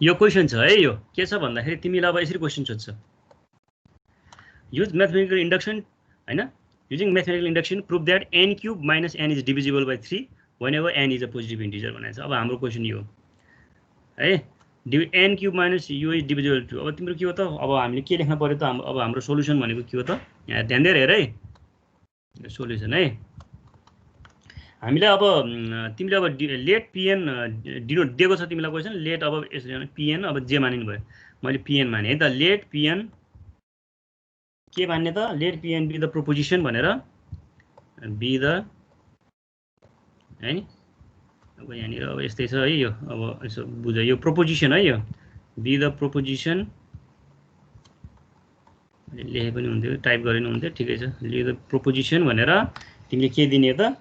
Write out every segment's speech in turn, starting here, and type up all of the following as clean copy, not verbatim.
यो क्वेसन छ है। यो के छ भन्दाखेरि तिमीलाई अब यसरी क्वेसन सोध्छ, युज म्याथमेटिकल इन्डक्सन हैन, using mathematical induction prove that n cube minus n is divisible by 3 whenever n is a positive integer भनेको छ। अब हाम्रो क्वेसन यो है, n क्यूब माइनस यो इज डिभिजिबल टु। अब तिम्रो के हो त, अब हामीले के लेख्न पर्यो त, अब हाम्रो सोल्युसन भनेको के हो त, यहाँ ध्यान दिएर हेर है, सोल्युसन है। हामीले अब तिमीले अब लेट पिएन डिनोट दिएको छ तिमीलाई क्वेसन, लेट अब यसरी पिएन अब जे मानिनु भयो, मैले पिएन माने है त, लेट पिएन के मान्ने त, लेट पिएन बी द प्रोपोजिसन भनेर, बी द है नि। अब यहाँनिर अब यस्तै छ है यो, अब यसो बुझ, यो प्रोपोजिसन है, यो बी द प्रोपोजिसन लेखे पनि हुन्थ्यो, टाइप गरे पनि हुन्थ्यो, ठिकै छ। बी द प्रोपोजिसन भनेर तिमीले के दिने त,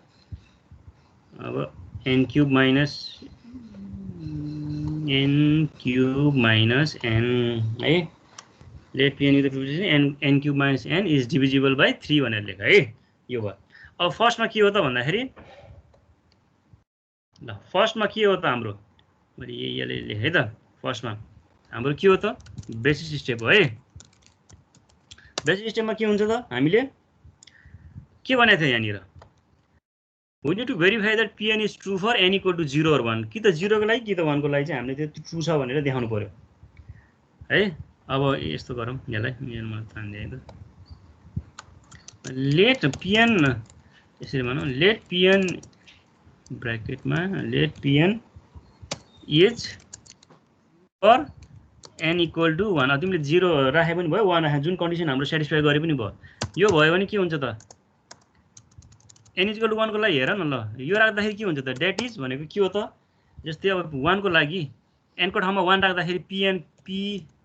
अब n क्यूब माइनस n है, let P n with proposition n cube minus n is divisible by 3 भनेर लेख है, यो भयो। अब फर्स्टमा के हो त भन्दाखेरि, ल फर्स्टमा के हो त हाम्रो, मैले यसले लेखेँ त, फर्स्टमा हाम्रो के हो त, बेसिस स्टेप हो है। बेसिस स्टेपमा के हुन्छ त, हामीले के भनेको थियो यहाँनिर, we need to verify that pn is true for n equal to 0 or 1, कि त 0 को लागि कि त 1 को लागि चाहिँ हामीले त्यो ट्रु छ भनेर देखाउनु पर्यो है। अब यस्तो गरौँ यसलाई, म तान्दै है त, लेट पिएन यसरी भनौँ, लेट पिएन ब्र्याकेटमा let P n is for n equal to 1। अब तिमीले 0 राखे पनि भयो, 1 राखे, जुन कन्डिसन हाम्रो सेटिस्फाई गरे पनि भयो। यो भयो भने के हुन्छ त, n इक्वल टु 1 को लागि हेर न, ल यो राख्दाखेरि के हुन्छ त, डेट इज भनेको के हो त, जस्तै अब 1 को लागि n को ठाउँमा 1 राख्दाखेरि पिएन पी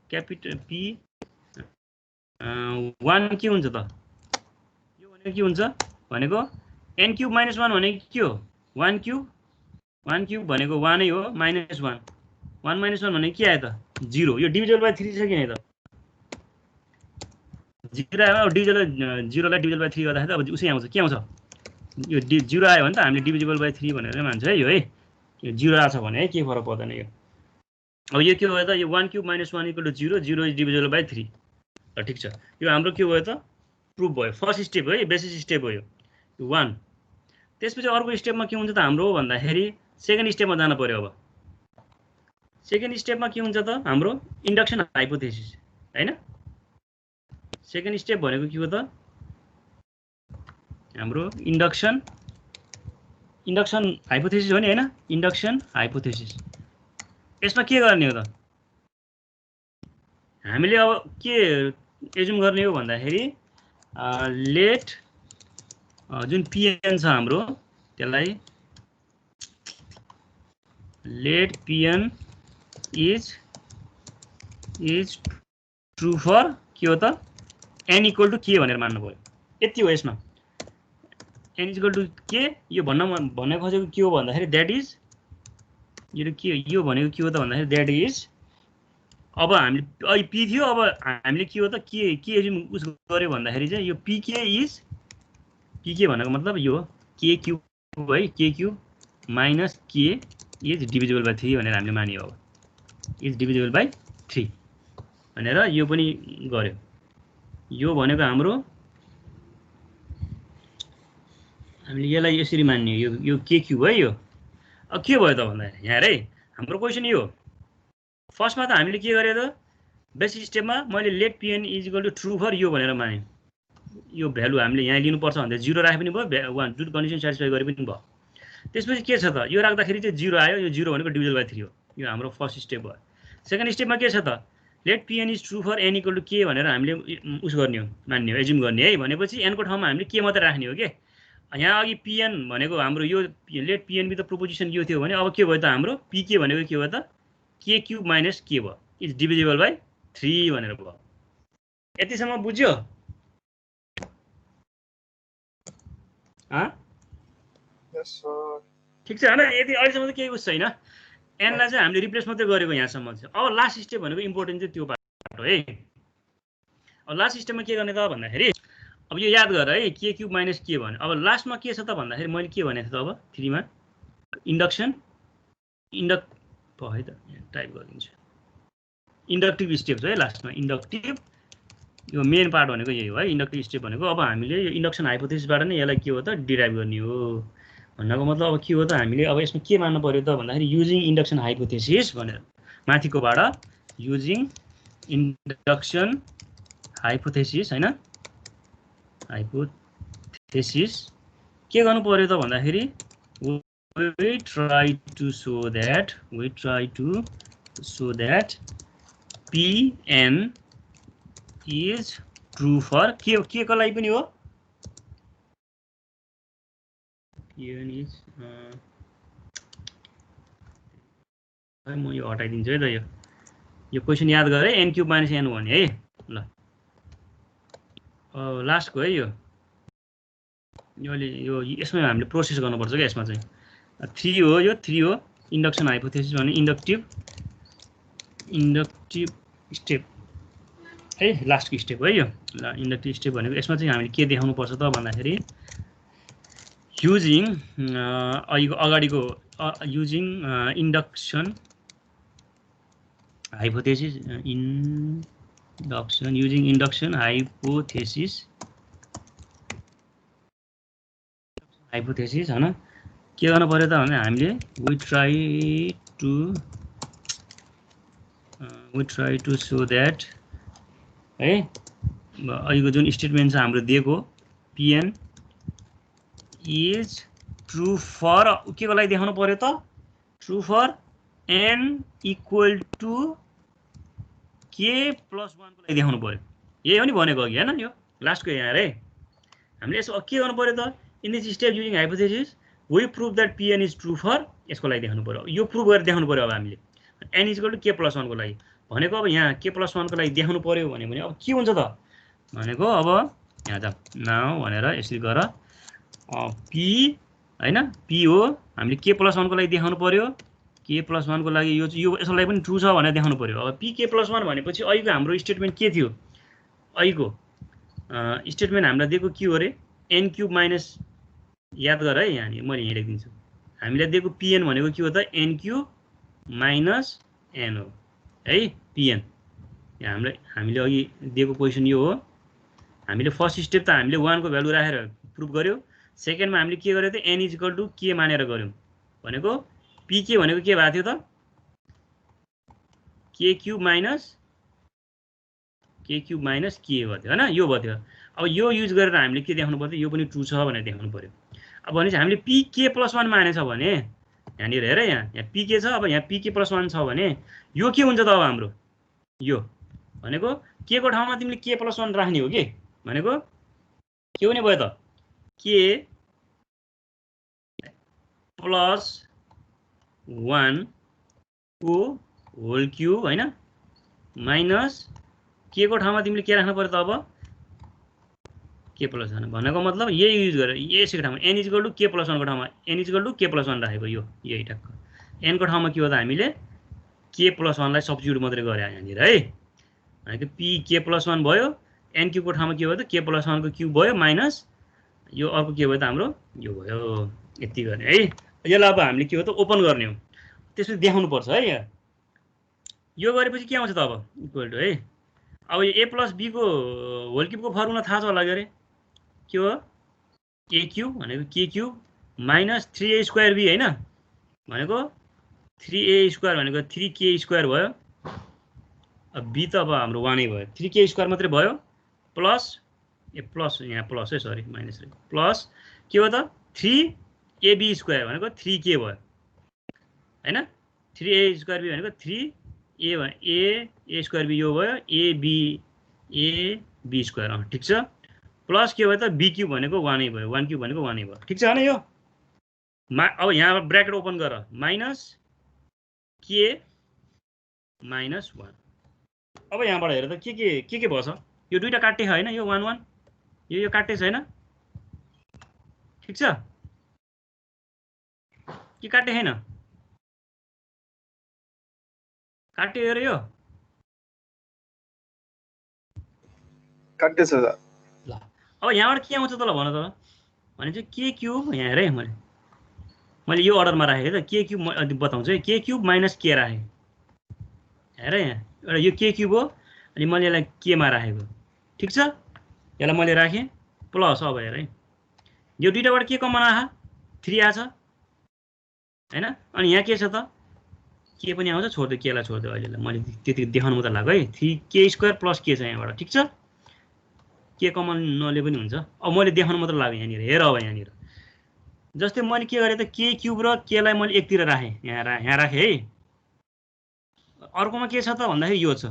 क्यापिटल पी 1 के हुन्छ त, यो भनेको के हुन्छ भनेको n क्यूब माइनस 1 भनेको के हो, 1 क्यूब भनेको 1 नै हो, माइनस 1 माइनस 1 भनेको के आयो त, 0। यो डिभिजिबल बाई 3 छ कि नै त, 0 आयो, डिभिजिबल 0 लाई डिभिजिबल बाई 3 गर्दाखेरि अब उसै आउँछ, के आउँछ, यो 0 आयो भने त हामीले डिभिजिबल बाई 3 भनेर मान्छ है, यो है, यो 0 आएको छ भने है के फरक पर्दैन यो। अब यो के भयो त, यो 1 cube minus 1 equal to 0, 0 is divisible by 3, ल ठिक छ। यो हाम्रो के भयो त, प्रुफ भयो, फर्स्ट स्टेप हो है, बेसिस स्टेप हो यो 1। त्यसपछि अर्को स्टेपमा के हुन्छ त हाम्रो भन्दाखेरि, सेकेन्ड स्टेपमा जानु पर्यो। अब सेकेन्ड स्टेपमा के हुन्छ त हाम्रो, इन्डक्सन हाइपोथेसिस हैन, सेकेन्ड स्टेप भनेको के हो त हाम्रो, इन्डक्सन हाइपोथेसिस हो नि हैन, इन्डक्सन हाइपोथेसिस। यसमा के गर्ने हो त, हामीले अब के एजुम गर्ने हो भन्दाखेरि, लेट जुन पिएन छ हाम्रो त्यसलाई, let P n is true for के हो त, n इक्वल टु के भनेर मान्नु पर्यो, यति हो यसमा। n इक्वल टु के, यो भन्न खोजेको के हो भन्दाखेरि, द्याट इज यो के, यो भनेको के हो त भन्दाखेरि, द्याट इज अब हामीले अहिले पी थियो, अब हामीले के हो त के उस गर्यो भन्दाखेरि चाहिँ, यो पीके इज, पीके भनेको मतलब यो के क्यूब है, के क्यूब माइनस के इज डिभिजिबल बाई 3 भनेर हामीले मान्यो। अब इज डिभिजिबल बाई 3 भनेर यो पनि गर्यो। यो भनेको हाम्रो, हामीले यसलाई यसरी मान्ने, यो के क्यूब है यो। अब के भयो त भन्दाखेरि यहाँ है, हाम्रो क्वेसन यो फर्स्टमा त हामीले के गरे त, बेसिस स्टेपमा मैले let P n is equal to true for यो भनेर माने, यो भ्यालु हामीले यहाँ लिनुपर्छ भन्दा 0 राखे पनि भयो, 1 जुन कन्डिसन सेटिस्फाई गरे पनि भयो। त्यसपछि के छ त, यो राख्दाखेरि चाहिँ 0 आयो, यो 0 भनेको डिभिजिबल बाई 3 हो, यो हाम्रो फर्स्ट स्टेप भयो। सेकेन्ड स्टेपमा के छ त, let P n is true for n equal to के भनेर हामीले उस गर्ने हो, मान्ने हो, एजुम गर्ने है। भनेपछि n को ठाउँमा हामीले के मात्रै राख्ने हो के। यहाँ अघि पिएन भनेको हाम्रो यो लेट पिएन विथ प्रोपोजिसन यो थियो भने, अब के भयो त हाम्रो पीके भनेको के भयो त, के क्यूब माइनस के भयो, इज डिभिजिबल बाई 3 भनेर भयो। यतिसम्म बुझ्यो? ठिक छ हैन, यति अहिलेसम्म त केही उस छैन। एनलाई चाहिँ हामीले रिप्लेस मात्रै गरेको यहाँसम्म चाहिँ। अब लास्ट स्टेप भनेको इम्पोर्टेन्ट चाहिँ त्यो बाटो है। अब लास्ट स्टेपमा के गर्ने त भन्दाखेरि, अब यो याद गर है, के क्यूब माइनस के भन्यो। अब लास्टमा के छ त भन्दाखेरि, मैले के भनेको थिएँ त अब 3 मा इन्डक्सन भयो है त, टाइप गरिदिन्छु। इन्डक्टिभ स्टेप है लास्टमा इन्डक्टिभ यो मेन पार्ट भनेको यही हो है इन्डक्टिभ स्टेप भनेको अब हामीले यो इन्डक्सन हाइपोथेसिसबाट नै यसलाई के हो त डिराइभ गर्ने हो भन्नको मतलब अब के हो त हामीले अब यसमा के मान्नु पर्यो त भन्दाखेरि युजिङ इन्डक्सन हाइपोथेसिस भनेर माथिकोबाट युजिङ इन्डक्सन हाइपोथेसिस हैन हाइपोथेसिस के गर्नु पर्यो त भन्दाखेरि we try to show that Pn is true for के को लागि पनि हो Pn is म यो हटाइदिन्छु है त यो क्वेशन याद गरे n क्यूब माइनस n भने है ल लास्टको है यो यो यसमा हामीले प्रोसेस गर्नुपर्छ के यसमा चाहिँ 3 हो यो 3 हो इन्डक्सन हाइपोथेसिस भने इन्डक्टिभ स्टेप है लास्टको स्टेप है यो ल इन्डक्टिभ स्टेप भनेको यसमा चाहिँ हामीले के देखाउनु पर्छ त भन्दाखेरि युजिङ अगाडिको using induction hypothesis using induction hypothesis हैन के गर्नु पर्यो त भने हामीले we try to show that है अहिलेको जुन स्टेटमेन्ट छ हाम्रो दिएको Pn is true for के को लागि देखाउनु पर्यो त true for n equal to k plus 1 को लागि देखाउनु पर्यो यही हो नि भनेको अघि हैन यो लास्टको यहाँ रे हामीले यसो के गर्नु पर्यो त in this step using hypothesis we prove that Pn is true for यसको लागि देखाउनु पर्यो यो प्रुभ गरेर देखाउनु पर्यो अब हामीले n equal to k plus 1 को लागि भनेको अब यहाँ k plus 1 को लागि देखाउनु पर्यो भने अब के हुन्छ त भनेको अब यहाँ जा नाउ भनेर यसरी गर p हैन p हो हामीले k plus 1 को लागि देखाउनु पर्यो k plus 1 को लागि यो यसलाई पनि ट्रू छ भनेर देखाउनु पर्यो अब p k plus 1 भनेपछि अहिलेको हाम्रो स्टेटमेन्ट के थियो अहिलेको स्टेटमेन्ट हामीलाई दिएको के हो रे n क्यूब माइनस याद गर है यहाँ मैले यहाँ लेखिदिन्छु हामीलाई दिएको Pn भनेको के हो त n क्यूब माइनस n हो है Pn यहाँ हामीले अघि दिएको क्वेशन यो हो हामीले फर्स्ट स्टेप त हामीले 1 को भ्यालु राखेर प्रुफ गर्यो सेकेन्डमा हामीले के गर्यो त n इक्वल टु k मानेर गर्यौं भनेको pk भनेको के भएको थियो त k क्यूब माइनस k भयो थियो हैन यो भयो थियो अब यो युज गरेर हामीले के देखाउनु पर्यो यो पनि ट्रू छ भनेर देखाउनु पर्यो अब भनेपछि हामीले pk plus 1 मानेछ भने यहाँनिर हेर यहाँ pk छ अब यहाँ pk plus 1 छ भने यो के हुन्छ त अब हाम्रो यो भनेको k को ठाउँमा तिमीले k plus 1 राख्ने हो के भनेको के हुने भयो त k plus 1 को होल क्यूब हैन माइनस k को ठाउँमा तिमीले के राख्नु पर्यो त अब k plus 1 भनेको मतलब यही युज गरेर यसको ठाउँमा n equal to k plus 1 को ठाउँमा n equal to k plus 1 राखेको यो यही टक्क n को ठाउँमा के हो त हामीले k plus 1 लाई सब्स्टिट्युट मात्रै गरे यहाँनिर है भनेको p k plus 1 भयो n क्यूब को ठाउँमा के भयो त k plus 1 को क्यूब भयो माइनस यो अर्को के भयो त हाम्रो यो भयो यति गर्ने है यसलाई अब हामीले के हो त ओपन गर्ने हो त्यसपछि देखाउनु पर्छ है यहाँ यो गरेपछि के आउँछ त अब इक्वल टु है अब यो a plus b को होल क्यूब को फर्मुला थाहा छ होला गरे के हो a क्यूब भनेको k cube minus 3a square b हैन भनेको 3a स्क्वायर भनेको 3k स्क्वायर भयो अब b त अब हाम्रो 1 नै भयो 3k स्क्वायर मात्रै भयो प्लस ए प्लस यहाँ प्लस है सरी माइनस प्लस के हो त 3ab स्क्वायर भनेको 3k भयो हैन 3a स्क्वायर b भनेको 3a स्क्वायर b यो भयो ab स्क्वायर ठीक छ प्लस के भयो त b क्यूब भनेको 1 नै भयो 1 क्यूब भनेको 1 नै भयो ठीक छ हैन यो अब यहाँ ब्रैकेट ओपन गर माइनस k माइनस 1 अब यहाँबाट हेर त के भछ यो दुईटा काट्टे हैन यो 1 1 यो काट्टे छैन ठीक छ के काट्टे हैन काट्टे हेर यो काट्टे छ ल अब यहाँबाट के आउँछ त ल भन त भने चाहिँ k क्यूब यहाँ हेरे मैले यो अर्डरमा राखेँ त k क्यूब बताउँछु है k क्यूब माइनस k राखेँ हेर यहाँ एउटा यो के क्युब हो अनि मैले यसलाई केमा राखेको ठिक छ यसलाई मैले राखेँ प्लस अब हेर है यो दुईटाबाट के कमन आयो 3 आछ हैन अनि यहाँ के छ त के पनि आउँछ छोड्दै केलाई छोड्दै अहिलेलाई मैले त्यति देखाउनु मात्र लाग्यो है 3k² प्लस के छ यहाँबाट ठिक छ के कमन नले पनि हुन्छ अब मैले देखाउनु मात्र लाग्यो यहाँनिर हेर अब यहाँनिर जस्तै मैले के गरेँ त के क्युब र केलाई मैले एकतिर राखेँ यहाँ राखेँ है अर्कोमा के छ त भन्दाखेरि यो छ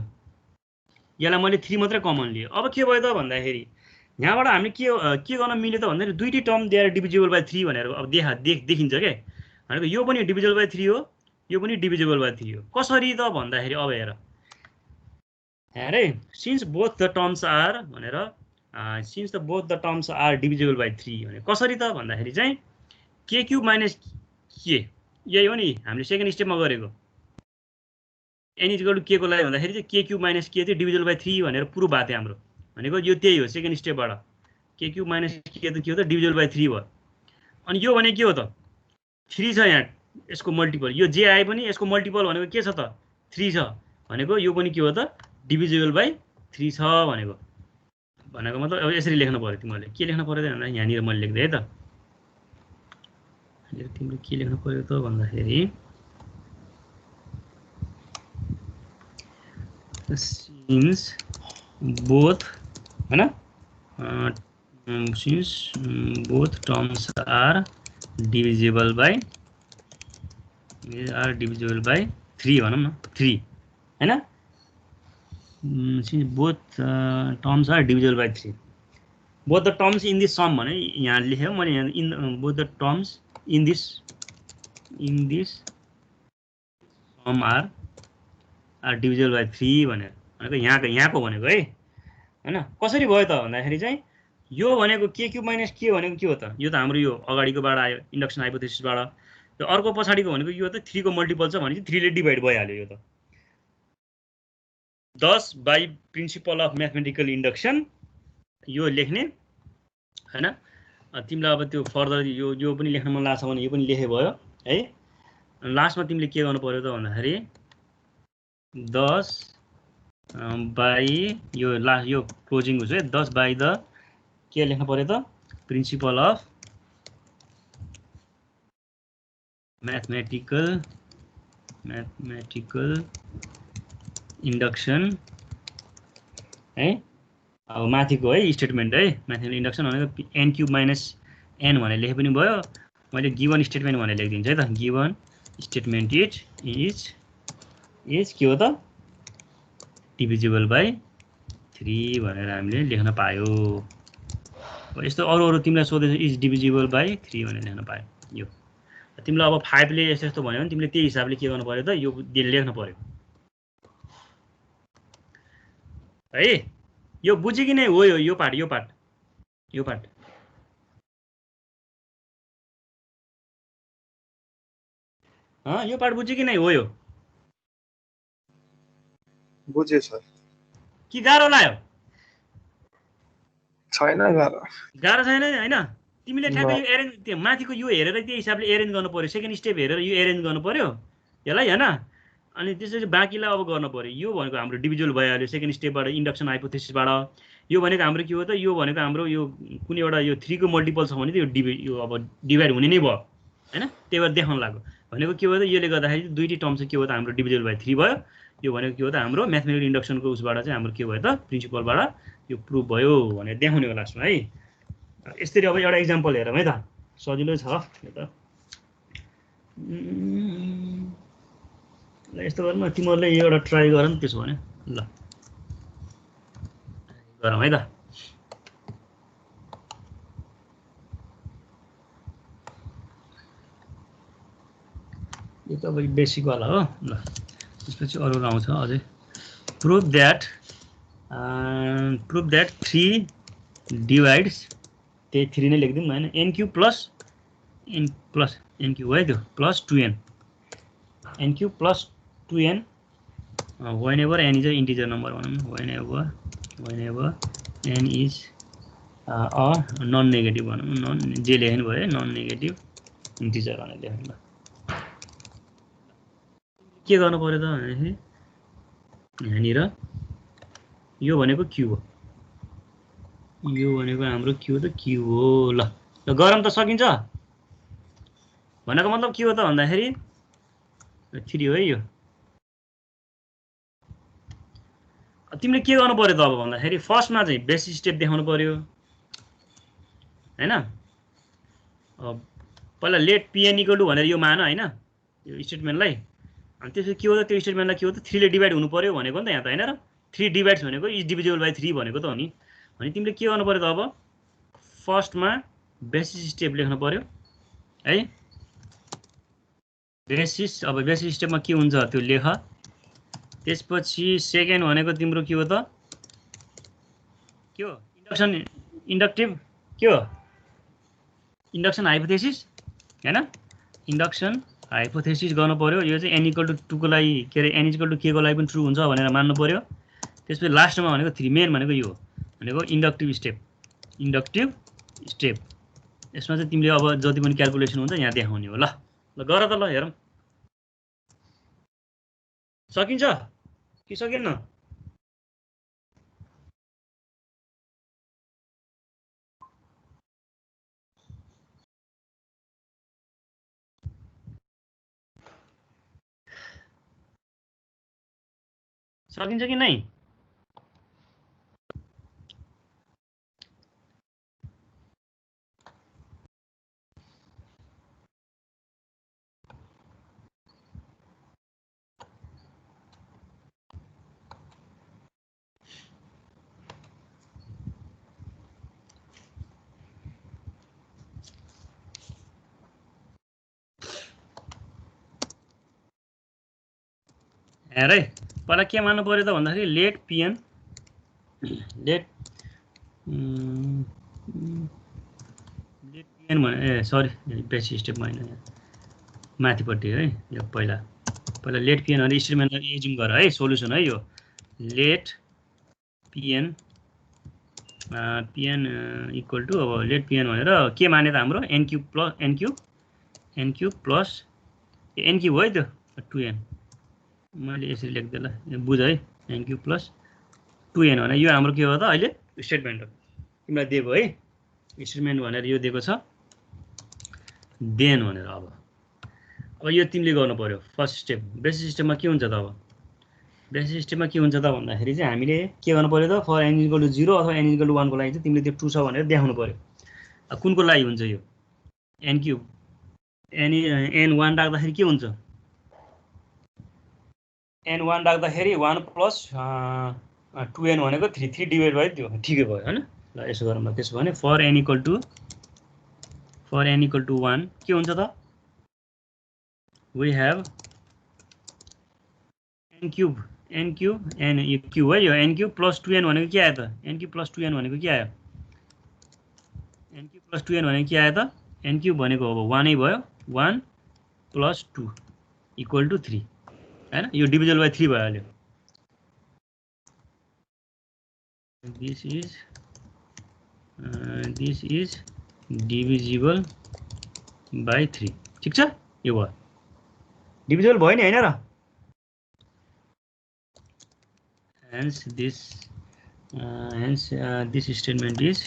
यसलाई मैले 3 मात्रै कमन लिएँ अब के भयो त भन्दाखेरि यहाँबाट हामीले के गर्न मिल्यो त भन्दाखेरि दुईटै term they are divisible by 3 भनेर अब देखिन्छ के भनेको यो पनि डिभिजिबल बाइ 3 हो यो पनि डिभिजिबल बाइ 3 हो कसरी त भन्दाखेरि अब हेर है since both the terms are भनेर since the both the terms are divisible by 3 भने कसरी त भन्दाखेरि चाहिँ के क्युब माइनस के यही हो नि हामीले सेकेन्ड स्टेपमा गरेको एन इज इक्वल टु के को लागि भन्दाखेरि चाहिँ के क्युब माइनस के चाहिँ डिभिजिबल बाइ 3 भनेर प्रुफ भएको थियो हाम्रो भनेको यो त्यही हो सेकेन्ड स्टेपबाट के क्युब माइनस के त के हो त डिभिजिबल बाइ 3 भयो अनि यो भने के हो त 3 छ यहाँ यसको मल्टिपल यो जे आए पनि यसको मल्टिपल भनेको के छ त 3 छ भनेको यो पनि के हो त डिभिजिबल बाइ 3 छ भनेको मतलब अब यसरी लेख्नु पर्यो तिमीले के लेख्नु पर्यो त यहाँनिर मैले लेख्दै है त तिमीले के लेख्नु पर्यो त भन्दाखेरि since both हैन since both terms are divisible by 3 भनौं न 3 हैन since both terms are divisible by 3 both the terms in this sum भने यहाँ लेखेँ मैले यहाँ in both the terms in this sum are divisible by 3 भनेको यहाँको भनेको है हैन कसरी भयो त भन्दाखेरि चाहिँ यो भनेको के क्युब माइनस के भनेको के हो त यो त हाम्रो यो अगाडिकोबाट आयो इन्डक्सन हाइपोथेसिसबाट यो अर्को पछाडिको भनेको यो त 3 को मल्टिपल छ भने 3 ले डिभाइड भइहाल्यो यो त 10 by principle of mathematical induction यो लेख्ने हैन तिमीलाई अब त्यो फर्दर यो पनि लेख्न मन लाग्छ भने यो पनि लेखे भयो है लास्टमा तिमीले के गर्नु पर्यो त भन्दाखेरि 10 बाइ यो क्लोजिङ हुन्छ है 10 बाइ द के लेख्नु पर्यो त प्रिन्सिपल अफ म्याथमेटिकल इन्डक्सन है अब माथिको है स्टेटमेन्ट है म्याथमेटिकल इन्डक्सन भनेको एन क्युब माइनस एन भनेर लेखे पनि भयो मैले गिवन स्टेटमेन्ट भनेर लेखिदिन्छु है त गिवन स्टेटमेन्ट इज के हो त डिभिजिबल बाइ 3 भनेर हामीले लेख्न पायो यस्तो अरू तिमीलाई सोधेछ इज डिभिजिबल बाइ 3 भनेर लेख्न पायो यो तिमीलाई अब 5 ले यस्तो भन्यो भने तिमीले त्यही हिसाबले के गर्नु पर्यो त यो लेख्न पर्यो है यो बुझ्यो कि नै हो यो पार्ट यो पार्ट बुझ्यो कि नै हो यो बुझे सर कि गाह्रो लाग्यो छैन गाह्रो छैन हैन तिमीले ठ्याक्कै यो एरेन्ज त्यो माथिको यो हेरेर त्यो हिसाबले एरेन्ज गर्नु पर्यो सेकेन्ड स्टेप हेरेर यो एरेन्ज गर्नु पर्यो यसलाई हैन अनि त्यसपछि बाँकीलाई अब गर्नु पर्यो यो भनेको हाम्रो डिभिजिबल भइहाल्यो सेकेन्ड स्टेपबाट इन्डक्सन हाइपोथेसिसबाट यो भनेको हाम्रो के हो त यो भनेको हाम्रो यो कुनै एउटा यो 3 को मल्टिपल छ भने यो अब डिभाइड हुने नै भयो हैन त्यही भएर देखाउन लाग्यो भनेको के हो त यसले गर्दाखेरि दुईटै टर्म चाहिँ के हो त हाम्रो डिभिजिबल बाइ 3 भयो यो भनेको के हो त हाम्रो म्याथमेटिकल इन्डक्सनको उसबाट चाहिँ हाम्रो के भयो त प्रिन्सिपलबाट यो प्रुफ भयो भनेर देखाउने हो लास्टमा है यसरी अब एउटा एक्जाम्पल हेरौँ है त सजिलो छ यो त यस्तो गरौँ न तिमीहरूले एउटा ट्राई गर नि त्यसो भने ल गरौँ है त यो त अब बेसिकवाला हो ल त्यसपछि अरू आउँछ अझै प्रुफ द्याट 3 डिभाइड्स त्यही 3 नै लेखिदिउँ हैन n cube plus n cube है त्यो plus 2n n cube plus 2n whenever n is an integer number whenever n is a non-negative जे लेख्नु भयो non-negative integer भनेर लेख्नु ल के गर्नु पर्यो त भनेपछि यहाँनिर यो भनेको क्यू हो, यो भनेको हाम्रो के हो त क्यू हो। ल ल गरम त सकिन्छ भनेको मतलब के हो त भन्दाखेरि 3 हो है यो। तिमीले के गर्नु पर्यो त अब भन्दाखेरि फर्स्टमा चाहिँ बेसिक स्टेप देखाउनु पर्यो हैन। अब पहिला लेट पिएन इक्वल टु भनेर यो मान हैन यो स्टेटमेन्टलाई, अनि त्यसपछि के हो त त्यो स्टेटमेन्टलाई के हो त 3 ले डिभाइड हुनु पर्यो भनेको नि त यहाँ त हैन र 3 डिभाइड्स भनेको इज डिभिजिबल बाइ 3 भनेको त हो नि। अनि तिमीले के गर्नु पर्यो त अब फर्स्टमा बेसिस स्टेप लेख्नु पर्यो है। बेसिस अब बेसिस स्टेपमा के हुन्छ त्यो लेख। त्यसपछि सेकेन्ड भनेको तिम्रो के हो त के हो इन्डक्सन इन्डक्टिभ के हो इन्डक्सन हाइपोथेसिस हैन। इन्डक्सन हाइपोथेसिस गर्नु पर्यो। यो चाहिँ n इक्वल टु 2 को लागि के अरे n इक्वल टु k को लागि पनि ट्रु हुन्छ भनेर मान्नु पर्यो। त्यसपछि लास्टमा भनेको 3 मेन भनेको यो भनेको इन्डक्टिभ स्टेप। इन्डक्टिभ स्टेप यसमा चाहिँ तिमीले अब जति पनि क्याल्कुलेसन हुन्छ यहाँ देखाउने हो। ल ल गर त ल हेरौँ सकिन्छ कि सकिन्न। सकिन्छ कि नै। हेर है पहिला के मान्नु पर्यो त भन्दाखेरि लेट पिएन लेट पिएन भने ए सरी बेसिक स्टेपमा हैन माथिपट्टि है यो पहिला लेट पिएन भने स्टेटमेन्टलाई एज्युम गर है सोलुसन है यो लेट पिएन इक्वल टु अब लेट पिएन भनेर के माने त हाम्रो n cube plus n cube हो है त्यो 2n मैले यसरी लेख्दै ल बुझ है n क्यूब प्लस 2n भने यो हाम्रो के हो त अहिले स्टेटमेन्ट हो तिमीलाई दिएको है स्टेटमेन्ट भनेर यो दिएको छ देन भनेर। अब यो तिमीले गर्नु पर्यो फर्स्ट स्टेप। बेसिक स्टेपमा के हुन्छ त अब बेसिक स्टेपमा के हुन्छ त भन्दाखेरि चाहिँ हामीले के गर्नु पर्यो त फर n इक्वल टु 0 अथवा n इक्वल टु 1 को लागि चाहिँ तिमीले त्यो ट्रु छ भनेर देखाउनु पर्यो। कुनको लागि हुन्छ यो n क्यूब n1 राख्दाखेरि के हुन्छ n1 राख्दाखेरि 1 प्लस 2n भनेको 3 डिभाइड बाइ त्यो ठिकै भयो हैन। ल यसो गरौँ ल त्यसो भने फर n इक्वल टु 1 के हुन्छ त we have n cube n यो क्यूब है यो n क्यूब प्लस 2n भनेको के आयो त n क्यूब प्लस 2n भनेको के आयो n क्यूब प्लस 2n भनेको के आयो त n क्यूब भनेको अब 1 नै भयो 1 प्लस 2 इक्वल टु 3 हैन यो डिभिजिबल बाइ 3 भयो अहिले। this is divisible by 3 ठीक छ यो भयो डिभिजिबल भयो नि हैन र। hence this statement is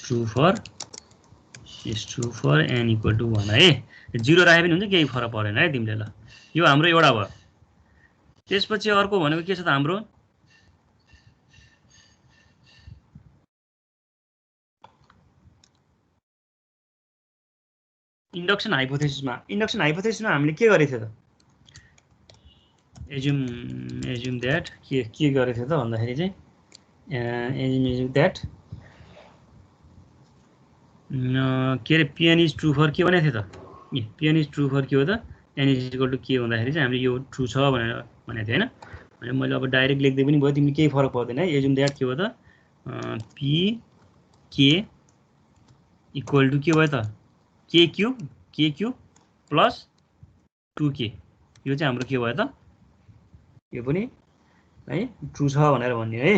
true for n equal to 1 है। 0 राखे पनि हुन्छ केही फरक परेन है तिमीले। ल यो हाम्रो एउटा भयो। त्यसपछि अर्को भनेको के छ त हाम्रो इन्डक्सन हाइपोथेसिसमा हामीले के गरेको थियो त एज्युम दैट के गरेको थियो त भन्दाखेरि चाहिँ एज्युम दैट के अरे पिएन इज ट्रु फर के भनेको थियो त पिएन इज ट्रु फर के हो त एन इज इक्वल टु के भन्दाखेरि चाहिँ हामीले यो ट्रु छ भनेर भनेको थियो हैन। अनि मैले अब डाइरेक्ट लेख्दै पनि भयो तिमीले केही फरक पर्दैन है। एज्युम दैट के हो त पी के इक्वल टु के भयो त के क्यूब प्लस 2k यो चाहिँ हाम्रो के भयो त यो पनि है ट्रु छ भनेर भन्ने है।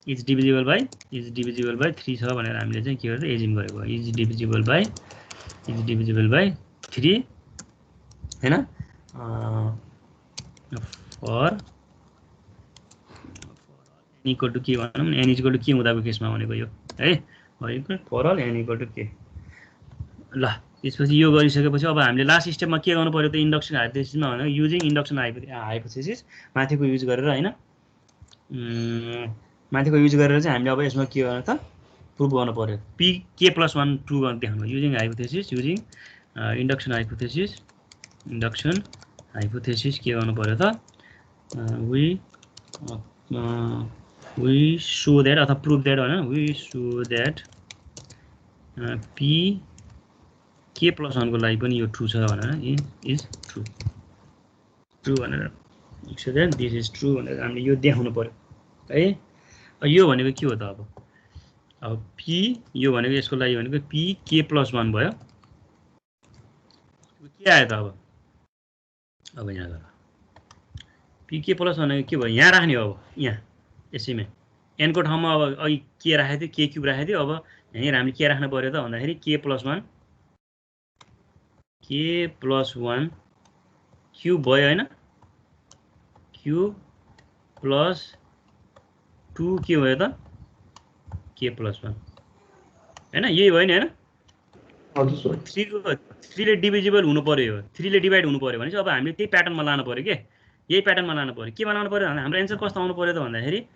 इज डिभिजिबल बाइ 3 छ भनेर हामीले चाहिँ के गर्छ एज्युम गरेको इज डिभिजिबल बाइ 3 हैन। फर इक्वल टु के भनौँ न, एन इक्वल टु के हुँदाको केसमा भनेको यो है, for all n equal to के। ल त्यसपछि यो गरिसकेपछि अब हामीले लास्ट स्टेपमा के गर्नु पर्यो त, इन्डक्सन हाइपोथेसिसमा भनेको युजिङ इन्डक्सन हाइपोथेसिस माथिको युज गरेर हैन, माथिको युज गरेर चाहिँ हामीले अब यसमा के गर्नु त, प्रुभ गर्नु पर्यो पी के प्लस 1 2 गर्न देखाउनु। Using hypothesis, using induction hypothesis के गर्नु पर्यो त, we show that अथवा prove that हैन, we show that p k plus 1 को लागि पनि यो ट्रू छ भनेर इज ट्रू भनेर, so that this is true भनेर हामीले यो देखाउनु पर्यो है। यो भनेको के हो त, अब p यो भनेको यसको लागि भनेको p k plus 1 भयो, के आयो त अब यहाँ गएर p k plus 1 के भयो, यहाँ राख्ने हो अब, यहाँ यसैमा n को ठाउँमा अब अघि के राखेको थियो, के क्युब राखेको थियो, अब यहाँनिर हामीले के राख्नु पर्यो त भन्दाखेरि k plus 1 क्युब भयो हैन, क्युब प्लस 2 के भयो त k plus 1 हैन, यही भयो नि हैन। 3 ले डिभिजिबल हुनु पर्यो, 3 ले डिभाइड हुनु पर्यो भने चाहिँ अब हामीले त्यही प्याटर्नमा लानु पर्यो के, यही प्याटर्नमा लानु पर्यो। के बनाउनु पर्यो भन्दा हाम्रो एन्सर कस्तो आउनु पर्यो त भन्दाखेरि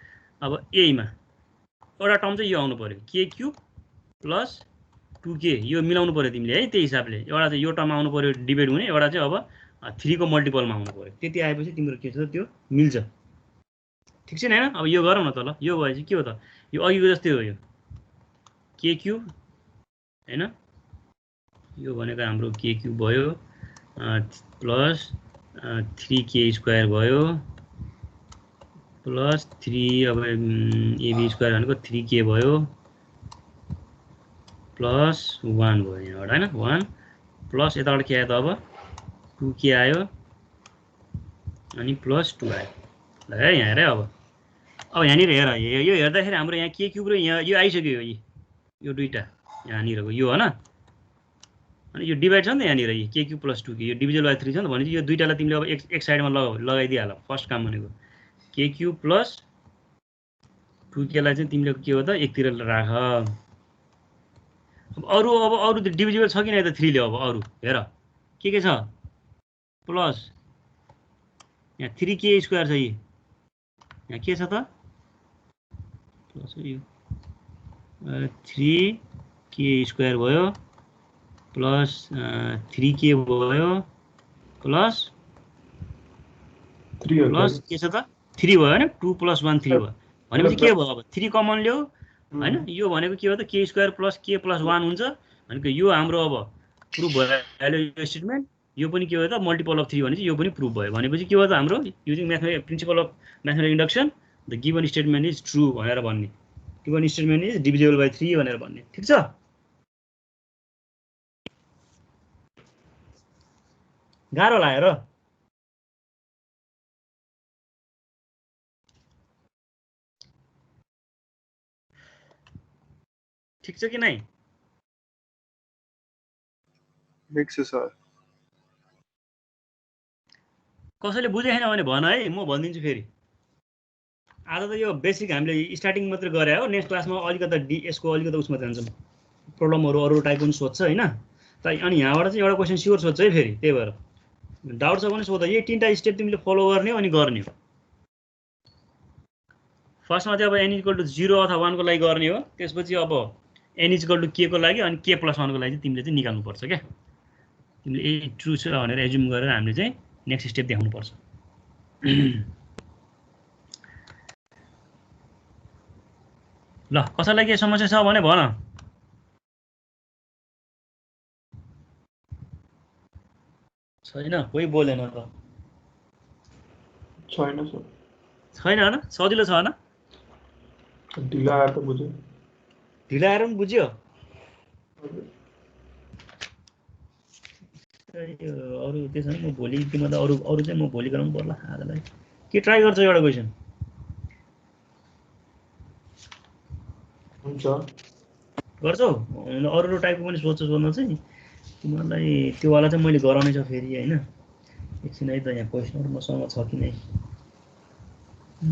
अब एमा एउटा टर्म चाहिँ यो आउनु पर्यो के क्युब प्लस 2k, यो मिलाउनु पर्यो तिमीले है, त्यही हिसाबले एउटा चाहिँ यो टर्म आउनु पर्यो डिभाइड हुने, एउटा चाहिँ अब 3 को मल्टिपलमा आउनु पर्यो। त्यति आएपछि तिम्रो के छ त्यो मिल्छ, ठिक छ नि हैन। अब यो गरौँ न त, ल यो भएपछि के हो त, यो अघिको जस्तै हो, यो के क्युब हैन, यो भनेको हाम्रो के क्युब भयो प्लस 3k स्क्वायर भयो प्लस 3 अब ab स्क्वायर भनेको 3k भयो प्लस 1 भयो यहाँबाट हैन, 1 प्लस यताबाट के आयो त अब 2k आयो अनि प्लस 2 आयो। ल है यहाँ हेर, अब यहाँनिर हेर, यो हेर्दाखेरि हाम्रो यहाँ के क्युब र यहाँ यो आइसक्यो, यो दुईटा यहाँनिरको यो हैन, अनि यो डिभाइड छ नि त यहाँनिर के क्युब प्लस 2k, यो डिभिजल बाइ 3 छ नि त, भनेपछि यो दुईटालाई तिमीले अब एक साइडमा लगाइदिइहाल। फर्स्ट काम भनेको के क्युब प्लस 2k लाई चाहिँ तिमीले के हो त एकतिर राख। अब अरु डिभिजिबल छ कि नै त 3 ले, अब अरु हेर के छ प्लस यहाँ 3k स्क्वायर छ, यहाँ के छ त प्लस यो 3k स्क्वायर भयो प्लस 3k भयो प्लस के छ त 3 भयो हैन, 2 प्लस 1 3 भयो भनेपछि के भयो अब 3 कमन ल्याऊ हैन, यो भनेको के हो त k square plus k plus 1 हुन्छ भनेको यो हाम्रो अब प्रुफ भयो यो स्टेटमेन्ट। यो पनि के हो त मल्टिपल अफ 3 भनेपछि यो पनि प्रुफ भयो, भनेपछि के हो त हाम्रो using principle of mathematical induction the given statement is true भनेर भन्ने, given statement is divisible by 3 भनेर भन्ने, ठीक छ। गाह्रो लाग्यो र ठीक छ कि नै? ठिक छ सर। कसैले बुझेन भने भन है, म भनिदिन्छु फेरि। आज त यो बेसिक हामीले स्टार्टिङ मात्रै गरे हो, नेक्स्ट क्लासमा अलिकति यसको अलिकति उसमा जान्छौँ, प्रब्लमहरू अरू टाइप पनि सोध्छ हैन, अनि यहाँबाट चाहिँ एउटा क्वेसन स्योर सोध्छ है फेरि, त्यही भएर डाउट छ भने सोध। यही 3टा स्टेप तिमीले फलो गर्ने हो अनि गर्ने हो। फर्स्टमा चाहिँ अब n इक्वल टु 0 अथवा 1 को लागि गर्ने हो, त्यसपछि अब n इक्वल टु k को लागि अनि k प्लस 1 को लागि चाहिँ तिमीले चाहिँ निकाल्नु पर्छ क्या। तिमीले ए ट्रू छ भनेर एज्युम गरेर हामीले चाहिँ नेक्स्ट स्टेप देखाउनु पर्छ। ल कसैलाई के समस्या छ भने भन। छैन, कोही बोलेन त। छैन सर। छैन हैन, सजिलो छ हैन, ढिला आएर त बुझ्यो, ढिला आएर पनि बुझ्यो। अरू त्यसो भने म भोलि तिमीलाई अरू चाहिँ म भोलि गराउनु पर्ला आजलाई। के ट्राई गर्छ एउटा क्वेसन? हुन्छ गर्छौ? अरू टाइपको पनि सोध्न चाहिँ तिमीलाई त्यो वाला चाहिँ मैले गराउनै छ फेरि हैन। एकछिन है त यहाँ क्वेसनहरु मसँग छ कि नै। टाइप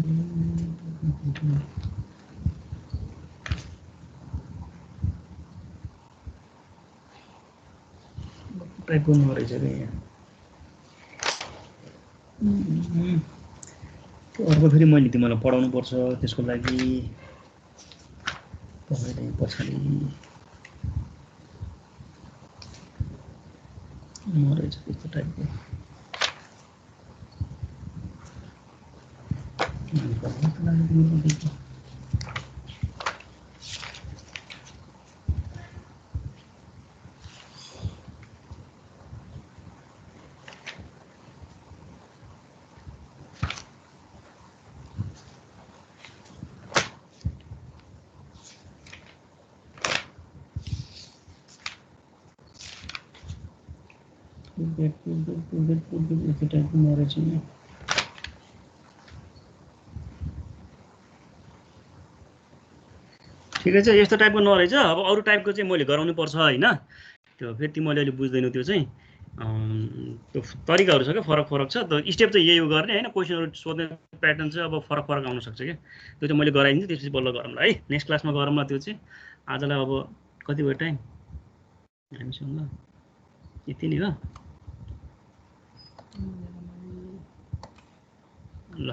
गर्नु रहेछ रे यहाँ। अर्को फेरि मैले तिमीलाई पढाउनु पर्छ, त्यसको लागि तपाईँले पछाडि रहेछ त्यस्तो टाइपको। यस्तो टाइपको नरहेछ नि। ठिकै छ, यस्तो टाइपको नरहेछ। अब अरू टाइपको चाहिँ मैले गराउनु पर्छ होइन। त्यो फेरि तिमीले अहिले बुझ्दैनौ, त्यो चाहिँ त्यो तरिकाहरू छ क्या, फरक फरक छ। त्यो स्टेप चाहिँ यही हो गर्ने होइन। क्वेसनहरू सोध्ने प्याटर्न चाहिँ अब फरक फरक आउन सक्छ क्या। त्यो चाहिँ मैले गराइदिन्छु, त्यसपछि बल्ल गरौँला है। नेक्स्ट क्लासमा गरौँला त्यो चाहिँ। आजलाई अब कति भयो टाइम हामीसँग? यति नै हो ल।